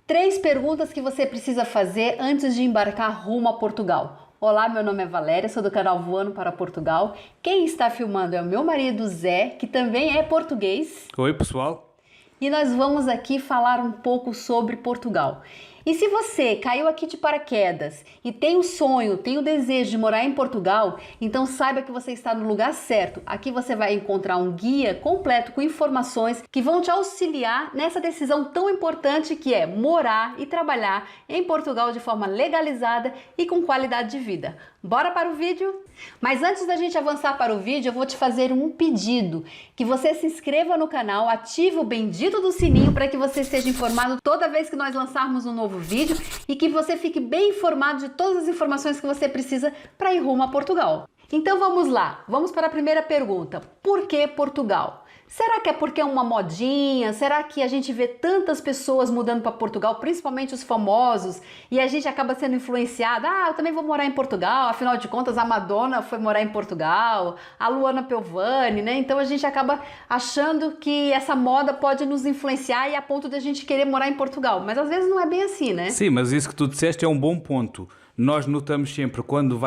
3 perguntas que você precisa fazer antes de embarcar rumo a Portugal. Olá, meu nome é Valéria, sou do canal Voando para Portugal. Quem está filmando é o meu marido Zé, que também é português. Oi, pessoal. E nós vamos aqui falar um pouco sobre Portugal. E se você caiu aqui de paraquedas e tem o sonho, tem o desejo de morar em Portugal, então saiba que você está no lugar certo. Aqui você vai encontrar um guia completo com informações que vão te auxiliar nessa decisão tão importante que é morar e trabalhar em Portugal de forma legalizada e com qualidade de vida. Bora para o vídeo? Mas antes da gente avançar para o vídeo, eu vou te fazer um pedido, que você se inscreva no canal, ative o bendito do sininho para que você seja informado toda vez que nós lançarmos um novo vídeo e que você fique bem informado de todas as informações que você precisa para ir rumo a Portugal. Então vamos lá, vamos para a primeira pergunta. Por que Portugal? Será que é porque é uma modinha? Será que a gente vê tantas pessoas mudando para Portugal, principalmente os famosos, e a gente acaba sendo influenciado? Ah, eu também vou morar em Portugal, afinal de contas a Madonna foi morar em Portugal, a Luana Piovani, né? Então a gente acaba achando que essa moda pode nos influenciar e a ponto de a gente querer morar em Portugal, mas às vezes não é bem assim, né? Sim, mas isso que tu disseste é um bom ponto. Nós notamos sempre quando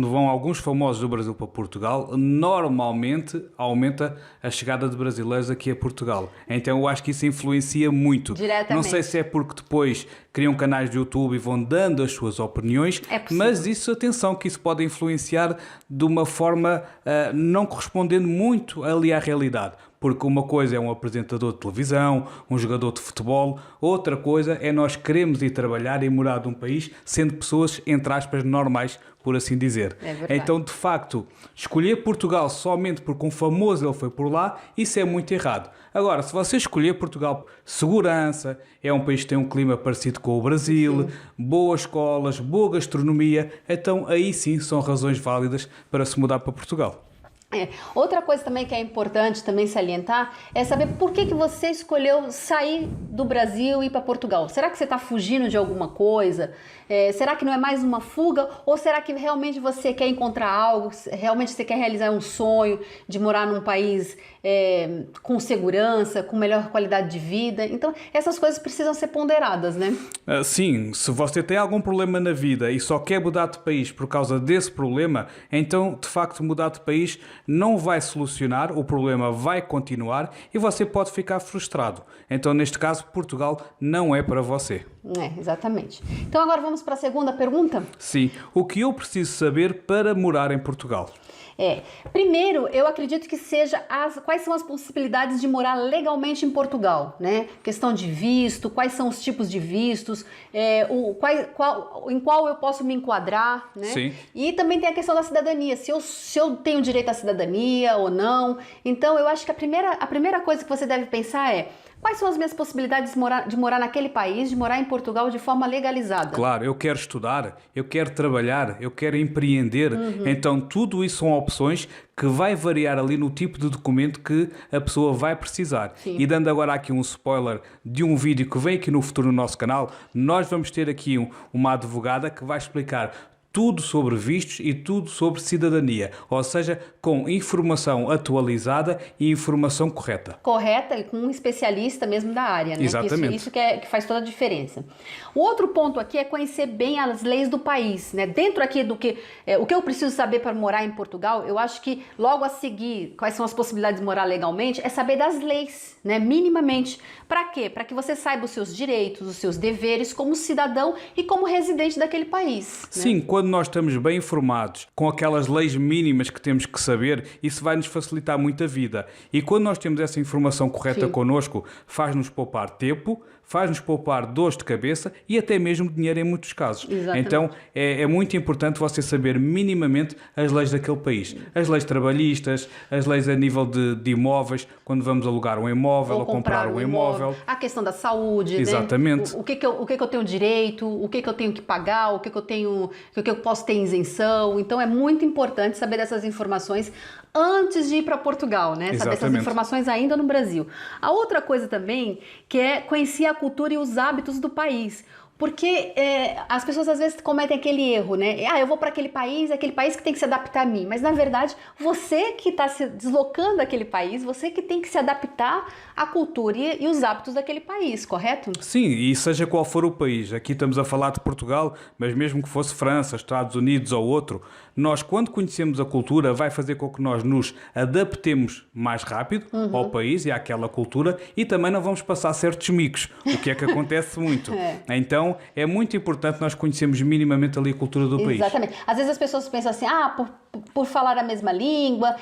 vão alguns famosos do Brasil para Portugal, normalmente aumenta a chegada de brasileiros aqui a Portugal. Então eu acho que isso influencia muito. Diretamente. Não sei se é porque depois criam canais de YouTube e vão dando as suas opiniões, mas isso, atenção, que isso pode influenciar de uma forma não correspondendo muito ali à realidade. Porque uma coisa é um apresentador de televisão, um jogador de futebol, outra coisa é nós queremos ir trabalhar e morar num país sendo pessoas, entre aspas, normais, por assim dizer. É verdade. Então, de facto, escolher Portugal somente porque um famoso ele foi por lá, isso é muito errado. Agora, se você escolher Portugal, segurança, é um país que tem um clima parecido com o Brasil, boas escolas, boa gastronomia, então aí sim são razões válidas para se mudar para Portugal. Outra coisa também que é importante também salientar é saber por que você escolheu sair do Brasil e ir para Portugal. Será que você está fugindo de alguma coisa? Será que não é mais uma fuga? Ou será que realmente você quer encontrar algo? Realmente você quer realizar um sonho de morar num país com segurança, com melhor qualidade de vida? Então essas coisas precisam ser ponderadas, né? Sim, se você tem algum problema na vida e só quer mudar de país por causa desse problema, então de facto mudar de país não vai solucionar, o problema vai continuar e você pode ficar frustrado. Então, neste caso, Portugal não é para você. Exatamente. Então, agora vamos para a segunda pergunta? Sim. O que eu preciso saber para morar em Portugal? Primeiro, eu acredito que seja quais são as possibilidades de morar legalmente em Portugal, né? Questão de visto, quais são os tipos de vistos, em qual eu posso me enquadrar, né? Sim. E também tem a questão da cidadania, se eu tenho direito à cidadania ou não. Então, eu acho que a primeira coisa que você deve pensar é: quais são as minhas possibilidades de morar naquele país, de morar em Portugal de forma legalizada? Claro, eu quero estudar, eu quero trabalhar, eu quero empreender. Então, tudo isso são opções que vai variar ali no tipo de documento que a pessoa vai precisar. Sim. E dando agora aqui um spoiler de um vídeo que vem aqui no futuro no nosso canal, nós vamos ter aqui uma advogada que vai explicar tudo sobre vistos e tudo sobre cidadania, ou seja, com informação atualizada e informação correta. Correta e com um especialista mesmo da área, né? Exatamente. Isso que faz toda a diferença. O outro ponto aqui é conhecer bem as leis do país, né? Dentro aqui o que eu preciso saber para morar em Portugal, eu acho que logo a seguir, quais são as possibilidades de morar legalmente, é saber das leis, né? Minimamente. Para quê? Para que você saiba os seus direitos, os seus deveres como cidadão e como residente daquele país. Sim, né? quando nós estamos bem informados com aquelas leis mínimas que temos que saber, isso vai nos facilitar muito a vida. E quando nós temos essa informação correta connosco, faz-nos poupar tempo, faz-nos poupar dores de cabeça e até mesmo dinheiro em muitos casos. Exatamente. Então é muito importante você saber minimamente as leis daquele país. As leis trabalhistas, as leis a nível de imóveis, quando vamos alugar um imóvel ou comprar um imóvel. A questão da saúde, Exatamente. né? O que eu tenho direito, o que eu tenho que pagar, o que eu posso ter isenção. Então é muito importante saber dessas informações antes de ir para Portugal, né? Saber essas informações ainda no Brasil. A outra coisa também que é conhecer a cultura e os hábitos do país. Porque as pessoas às vezes cometem aquele erro, né? Eu vou para aquele país que tem que se adaptar a mim. Mas na verdade, você que está se deslocando daquele país, você que tem que se adaptar à cultura e os hábitos daquele país, correto? Sim, e seja qual for o país, aqui estamos a falar de Portugal, mas mesmo que fosse França, Estados Unidos ou outro, nós quando conhecemos a cultura vai fazer com que nós nos adaptemos mais rápido ao país e àquela cultura e também não vamos passar certos micos, o que é que acontece muito. Então é muito importante nós conhecermos minimamente ali a cultura do país. Exatamente. Às vezes as pessoas pensam assim, por falar a mesma língua,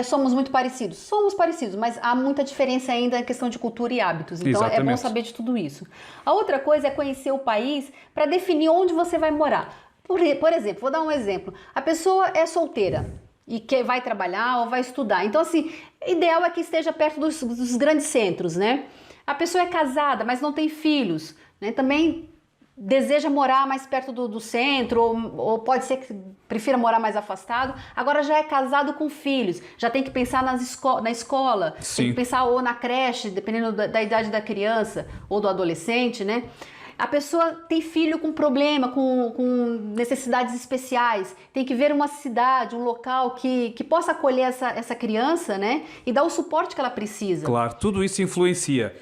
somos muito parecidos. Somos parecidos, mas há muita diferença ainda em questão de cultura e hábitos. Então é bom saber de tudo isso. A outra coisa é conhecer o país para definir onde você vai morar. Por exemplo, vou dar um exemplo. A pessoa é solteira e vai trabalhar ou vai estudar. Então, assim, ideal é que esteja perto dos grandes centros, né? A pessoa é casada, mas não tem filhos, né? Também deseja morar mais perto do centro, ou pode ser que prefira morar mais afastado. Agora já é casado com filhos, já tem que pensar na escola, Sim. tem que pensar ou na creche, dependendo da idade da criança ou do adolescente, né? A pessoa tem filho com problema, com necessidades especiais, tem que ver uma cidade, um local que possa acolher essa criança, né? E dar o suporte que ela precisa. Claro, tudo isso influencia.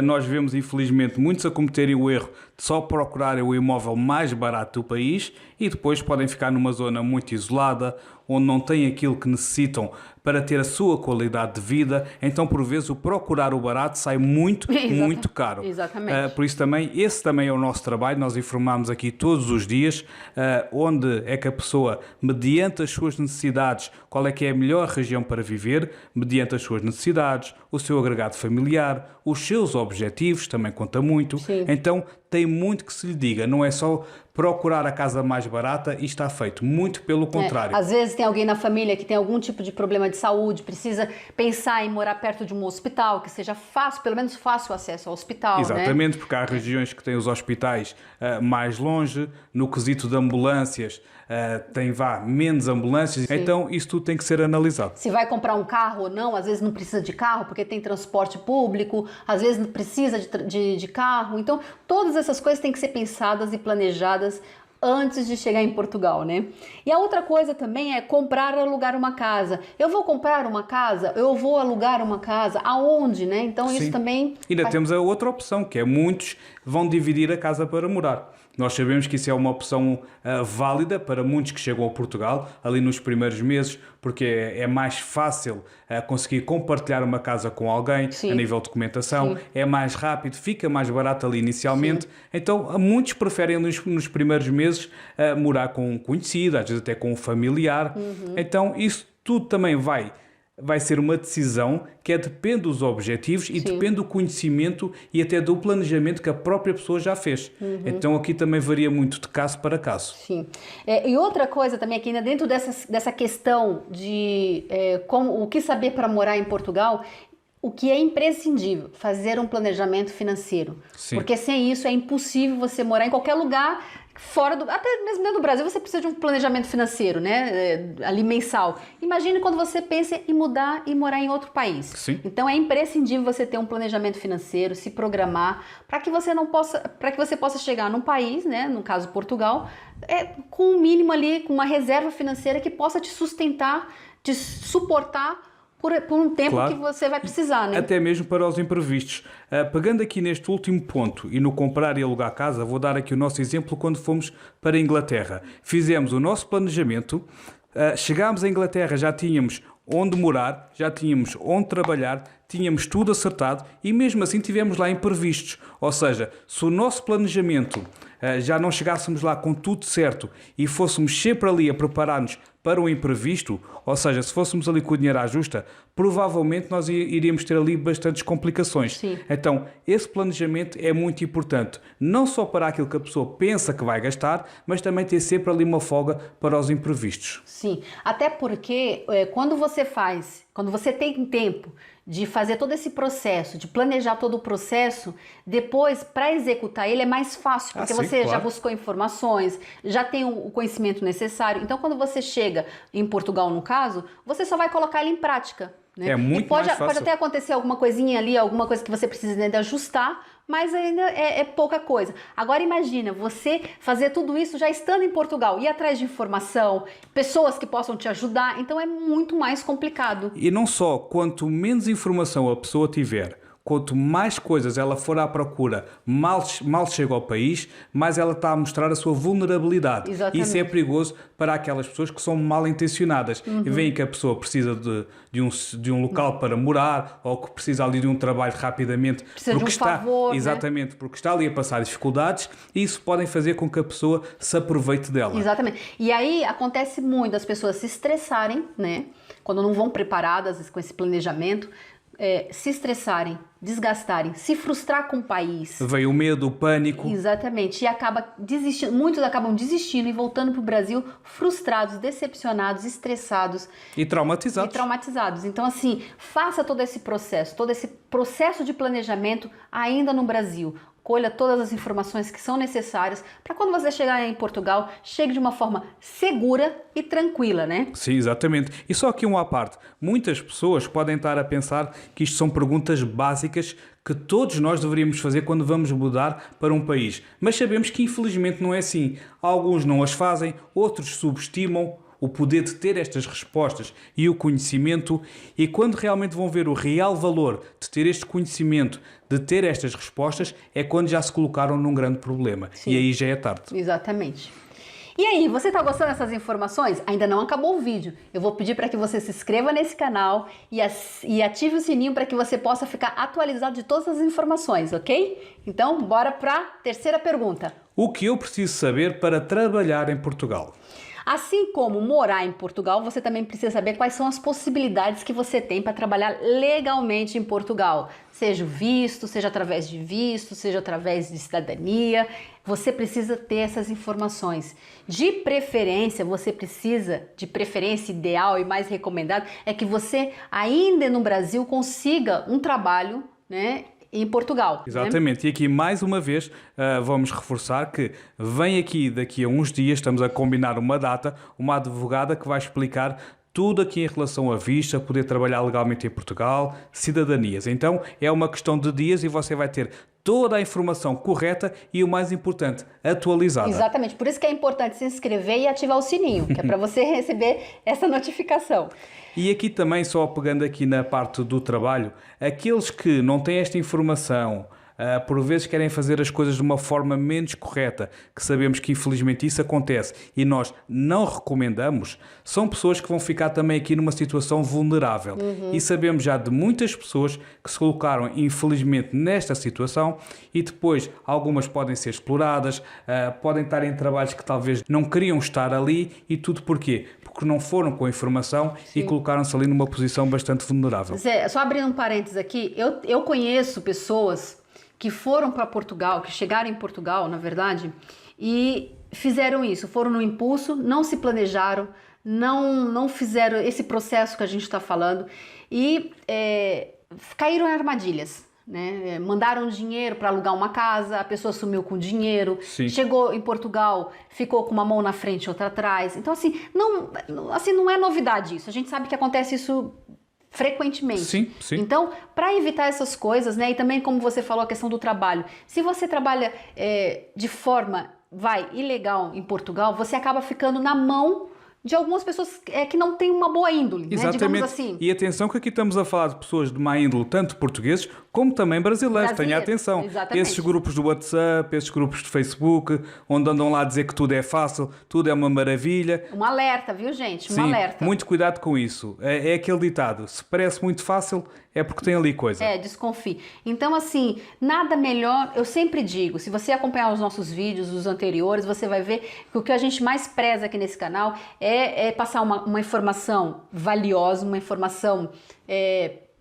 Nós vemos, infelizmente, muitos a cometerem o erro de só procurarem o imóvel mais barato do país e depois podem ficar numa zona muito isolada, onde não têm aquilo que necessitam para ter a sua qualidade de vida. Então, por vezes, o procurar o barato sai muito, muito caro. Exatamente. Por isso também, esse também é o nosso trabalho. Nós informamos aqui todos os dias onde é que a pessoa, mediante as suas necessidades, qual é que é a melhor região para viver, mediante as suas necessidades, o seu agregado familiar, os seus objetivos, também conta muito. Sim. Então, tem muito que se lhe diga, não é só procurar a casa mais barata e está feito, muito pelo contrário. Às vezes tem alguém na família que tem algum tipo de problema de saúde, precisa pensar em morar perto de um hospital, que seja fácil, pelo menos fácil acesso ao hospital. Exatamente, né? Porque há regiões que têm os hospitais mais longe, no quesito de ambulâncias tem menos ambulâncias, Sim. Então isso tudo tem que ser analisado. Se vai comprar um carro ou não, às vezes não precisa de carro porque tem transporte público, às vezes não precisa de carro. Então todas essas coisas têm que ser pensadas e planejadas antes de chegar em Portugal, né? E a outra coisa também é comprar ou alugar uma casa. Eu vou comprar uma casa? Eu vou alugar uma casa? Aonde, né? Então Sim. isso também... Ainda temos a outra opção, que é muitos vão dividir a casa para morar. Nós sabemos que isso é uma opção válida para muitos que chegam a Portugal, ali nos primeiros meses, porque é mais fácil conseguir compartilhar uma casa com alguém. Sim. A nível de documentação, sim, é mais rápido, fica mais barato ali inicialmente. Sim. Então, muitos preferem nos primeiros meses morar com um conhecido, às vezes até com um familiar. Uhum. Então, isso tudo também vai ser uma decisão que depende dos objetivos e sim, depende do conhecimento e até do planejamento que a própria pessoa já fez. Uhum. Então aqui também varia muito de caso para caso. Sim. E outra coisa também aqui, né, dentro dessa questão de o que saber para morar em Portugal, o que é imprescindível, fazer um planejamento financeiro. Sim. Porque sem isso é impossível você morar em qualquer lugar fora até mesmo dentro do Brasil, você precisa de um planejamento financeiro, né? Ali mensal. Imagine quando você pensa em mudar e morar em outro país. Sim. Então é imprescindível você ter um planejamento financeiro, se programar, para que você possa chegar num país, né? No caso Portugal, com um mínimo ali, com uma reserva financeira que possa te sustentar, te suportar por um tempo, claro, que você vai precisar, né? Até mesmo para os imprevistos. Pegando aqui neste último ponto e no comprar e alugar casa, vou dar aqui o nosso exemplo quando fomos para a Inglaterra. Fizemos o nosso planejamento, chegámos à Inglaterra, já tínhamos onde morar, já tínhamos onde trabalhar, tínhamos tudo acertado e mesmo assim tivemos lá imprevistos. Ou seja, se o nosso planejamento já não chegássemos lá com tudo certo e fôssemos sempre ali a preparar-nos para o imprevisto, ou seja, se fôssemos ali com o dinheiro à justa, provavelmente nós iríamos ter ali bastantes complicações. Sim. Então, esse planejamento é muito importante, não só para aquilo que a pessoa pensa que vai gastar, mas também ter sempre ali uma folga para os imprevistos. Sim, até porque quando você tem tempo de fazer todo esse processo, de planejar todo o processo, depois, para executar ele é mais fácil, porque sim, você claro, já buscou informações, já tem o conhecimento necessário. Então, quando você chega em Portugal, no caso, você só vai colocar ele em prática. Né? É muito mais fácil. Pode até acontecer alguma coisinha ali, alguma coisa que você precisa de ajustar, mas ainda é pouca coisa. Agora imagina você fazer tudo isso já estando em Portugal, ir atrás de informação, pessoas que possam te ajudar, então é muito mais complicado. E não só, quanto menos informação a pessoa tiver, quanto mais coisas ela for à procura, mal chega ao país, mais ela está a mostrar a sua vulnerabilidade. Exatamente. Isso é perigoso para aquelas pessoas que são mal intencionadas e veem que a pessoa precisa de um local para morar ou que precisa ali de um trabalho rapidamente. Precisa de um favor, exatamente, porque está ali a passar dificuldades e isso podem fazer com que a pessoa se aproveite dela. Exatamente. E aí acontece muito das pessoas se estressarem, né? Quando não vão preparadas com esse planejamento, se estressarem, desgastarem, se frustrar com o país. Veio o medo, o pânico. Exatamente. E acaba desistindo, muitos acabam desistindo e voltando para o Brasil frustrados, decepcionados, estressados. E traumatizados. Então, assim, faça todo esse processo de planejamento ainda no Brasil. Colha todas as informações que são necessárias para quando você chegar em Portugal, chegue de uma forma segura e tranquila, né? Sim, exatamente. E só aqui uma à parte. Muitas pessoas podem estar a pensar que isto são perguntas básicas que todos nós deveríamos fazer quando vamos mudar para um país. Mas sabemos que infelizmente não é assim. Alguns não as fazem, outros subestimam o poder de ter estas respostas e o conhecimento, e quando realmente vão ver o real valor de ter este conhecimento, de ter estas respostas, é quando já se colocaram num grande problema. Sim. E aí já é tarde. Exatamente. E aí, você está gostando dessas informações? Ainda não acabou o vídeo. Eu vou pedir para que você se inscreva nesse canal e ative o sininho para que você possa ficar atualizado de todas as informações, ok? Então, bora para a terceira pergunta. O que eu preciso saber para trabalhar em Portugal? Assim como morar em Portugal, você também precisa saber quais são as possibilidades que você tem para trabalhar legalmente em Portugal. Seja o visto, seja através de visto, seja através de cidadania. Você precisa ter essas informações. De preferência ideal e mais recomendado, é que você ainda no Brasil consiga um trabalho, né, em Portugal. Exatamente. Né? E aqui mais uma vez vamos reforçar que vem aqui daqui a uns dias, estamos a combinar uma data, uma advogada que vai explicar tudo aqui em relação a visto, a poder trabalhar legalmente em Portugal, cidadanias. Então é uma questão de dias e você vai ter toda a informação correta e o mais importante, atualizada. Exatamente, por isso que é importante se inscrever e ativar o sininho, que é para você receber essa notificação. E aqui também, só pegando aqui na parte do trabalho, aqueles que não têm esta informação, por vezes querem fazer as coisas de uma forma menos correta, que sabemos que infelizmente isso acontece e nós não recomendamos, são pessoas que vão ficar também aqui numa situação vulnerável. E sabemos já de muitas pessoas que se colocaram infelizmente nesta situação e depois algumas podem ser exploradas, podem estar em trabalhos que talvez não queriam estar ali e tudo porquê? Porque não foram com a informação. Sim. E colocaram-se ali numa posição bastante vulnerável. Zé, só abrindo um parênteses aqui, eu conheço pessoas que foram para Portugal, que chegaram em Portugal, na verdade, e fizeram isso, foram no impulso, não se planejaram, não fizeram esse processo que a gente está falando e caíram em armadilhas. Né? Mandaram dinheiro para alugar uma casa, a pessoa sumiu com dinheiro. Sim. Chegou em Portugal, ficou com uma mão na frente e outra atrás. Então, assim, não é novidade isso. A gente sabe que acontece isso frequentemente. Sim, sim. Então, para evitar essas coisas, né? E também, como você falou, a questão do trabalho. Se você trabalha de forma, ilegal em Portugal, você acaba ficando na mão de algumas pessoas que não têm uma boa índole, exatamente. Né? Digamos assim. E atenção que aqui estamos a falar de pessoas de má índole, tanto portugueses como também brasileiros. Tenha atenção. Exatamente. Esses grupos do WhatsApp, esses grupos de Facebook, onde andam lá a dizer que tudo é fácil, tudo é uma maravilha. Um alerta, viu, gente? Sim, alerta. Muito cuidado com isso. É aquele ditado, se parece muito fácil, é porque tem ali coisa. Desconfie. Então, assim, nada melhor, eu sempre digo, se você acompanhar os nossos vídeos, os anteriores, você vai ver que o que a gente mais preza aqui nesse canal é passar uma informação valiosa, uma informação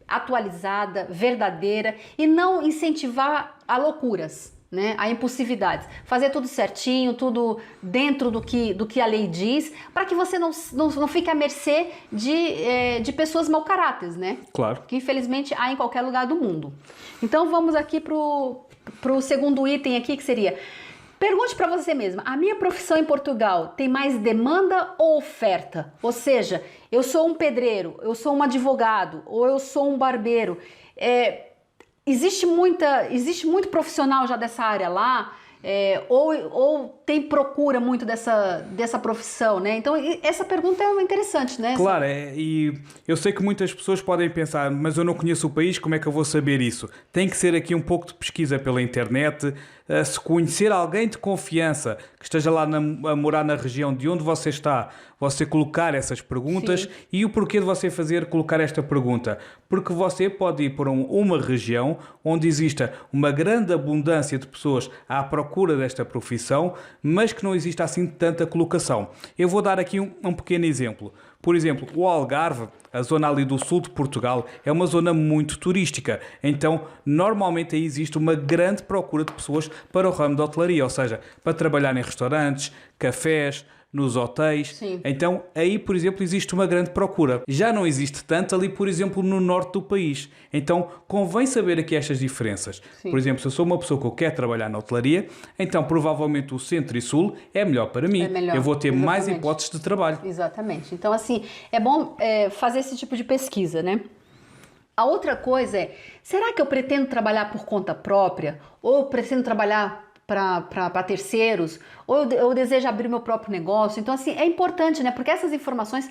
atualizada, verdadeira e não incentivar a loucuras, né? A impulsividades. Fazer tudo certinho, tudo dentro do que a lei diz, para que você não fique à mercê de pessoas mau caráteres, né? Claro. Que infelizmente há em qualquer lugar do mundo. Então vamos aqui pro segundo item aqui, que seria: pergunte para você mesma, a minha profissão em Portugal tem mais demanda ou oferta? Ou seja, eu sou um pedreiro, eu sou um advogado ou eu sou um barbeiro. existe muito profissional já dessa área lá, ou tem procura muito dessa profissão, né? Então, essa pergunta é interessante, né? Claro, e eu sei que muitas pessoas podem pensar, mas eu não conheço o país, como é que eu vou saber isso? Tem que ser aqui um pouco de pesquisa pela internet, se conhecer alguém de confiança que esteja lá a morar na região de onde você está, você colocar essas perguntas. Sim. E o porquê de você colocar esta pergunta? Porque você pode ir para uma região onde exista uma grande abundância de pessoas à procura desta profissão, mas que não exista assim tanta colocação. Eu vou dar aqui um pequeno exemplo. Por exemplo, o Algarve, a zona ali do sul de Portugal, é uma zona muito turística. Então, normalmente aí existe uma grande procura de pessoas para o ramo da hotelaria, ou seja, para trabalhar em restaurantes, cafés, nos hotéis. Sim. Então, aí, por exemplo, existe uma grande procura. Já não existe tanto ali, por exemplo, no norte do país. Então, convém saber aqui estas diferenças. Sim. Por exemplo, se eu sou uma pessoa que eu quero trabalhar na hotelaria, então provavelmente o centro e sul é melhor para mim. Eu vou ter mais hipóteses de trabalho. Exatamente. Então, assim, é bom fazer esse tipo de pesquisa, né? A outra coisa será que eu pretendo trabalhar por conta própria? Ou eu pretendo trabalhar para terceiros, ou eu desejo abrir meu próprio negócio? Então, assim, é importante, né? Porque essas informações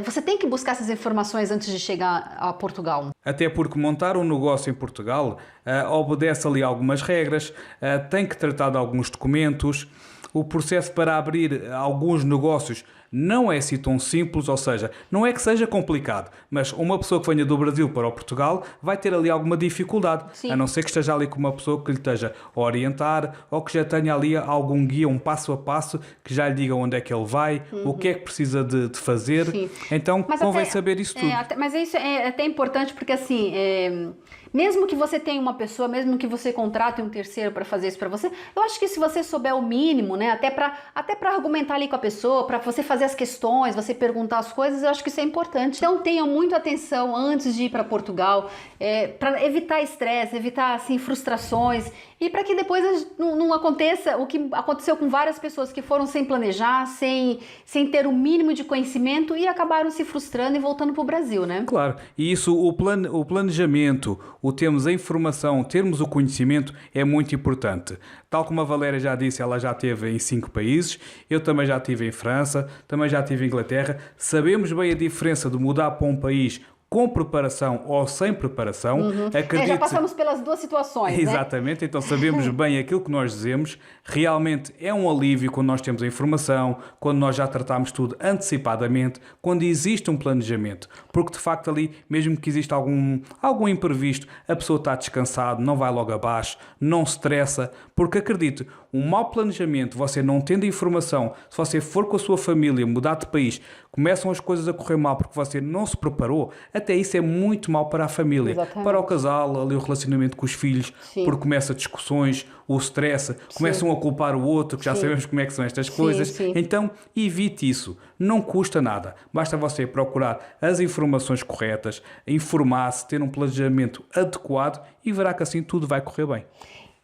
você tem que buscar essas informações antes de chegar a Portugal. Até porque montar um negócio em Portugal obedece ali algumas regras, tem que tratar de alguns documentos. O processo para abrir alguns negócios não é assim tão simples, ou seja, não é que seja complicado, mas uma pessoa que venha do Brasil para o Portugal vai ter ali alguma dificuldade. Sim. A não ser que esteja ali com uma pessoa que lhe esteja a orientar, ou que já tenha ali algum guia, um passo a passo, que já lhe diga onde é que ele vai, o que é que precisa de fazer. Sim. Então, convém saber isso tudo. Mas isso é até importante porque, assim, mesmo que você tenha uma pessoa, mesmo que você contrate um terceiro para fazer isso para você, eu acho que se você souber o mínimo, né, até para argumentar ali com a pessoa, para você fazer as questões, você perguntar as coisas, eu acho que isso é importante. Então tenham muita atenção antes de ir para Portugal, para evitar estresse, evitar assim frustrações, e para que depois não aconteça o que aconteceu com várias pessoas que foram sem planejar, sem ter o mínimo de conhecimento e acabaram se frustrando e voltando para o Brasil, né? Claro, e isso, o planejamento, o termos a informação, termos o conhecimento é muito importante. Tal como a Valéria já disse, ela já esteve em 5 países, eu também já estive em França, também já estive em Inglaterra. Sabemos bem a diferença de mudar para um país com preparação ou sem preparação. Já passamos pelas duas situações, Exatamente, né? Então sabemos bem aquilo que nós dizemos. Realmente é um alívio quando nós temos a informação, quando nós já tratamos tudo antecipadamente, quando existe um planejamento. Porque de facto ali, mesmo que exista algum imprevisto, a pessoa está descansada, não vai logo abaixo, não se estressa, porque acredite, um mau planejamento, você não tendo informação, se você for com a sua família mudar de país, começam as coisas a correr mal porque você não se preparou, até isso é muito mau para a família. Exatamente. Para o casal, ali o relacionamento com os filhos. Sim. Porque começa discussões, o stress, começam a culpar o outro, que já sabemos como é que são estas coisas. Sim. Então, evite isso. Não custa nada. Basta você procurar as informações corretas, informar-se, ter um planejamento adequado e verá que assim tudo vai correr bem.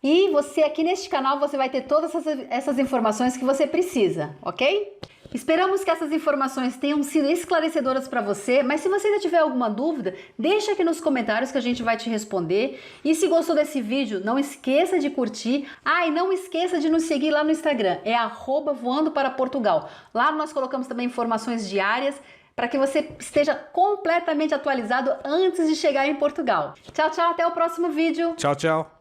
E você aqui neste canal, você vai ter todas essas informações que você precisa, ok? Esperamos que essas informações tenham sido esclarecedoras para você, mas se você ainda tiver alguma dúvida, deixa aqui nos comentários que a gente vai te responder. E se gostou desse vídeo, não esqueça de curtir. E não esqueça de nos seguir lá no Instagram, é @voandoparaportugal. Lá nós colocamos também informações diárias para que você esteja completamente atualizado antes de chegar em Portugal. Tchau, tchau, até o próximo vídeo. Tchau, tchau.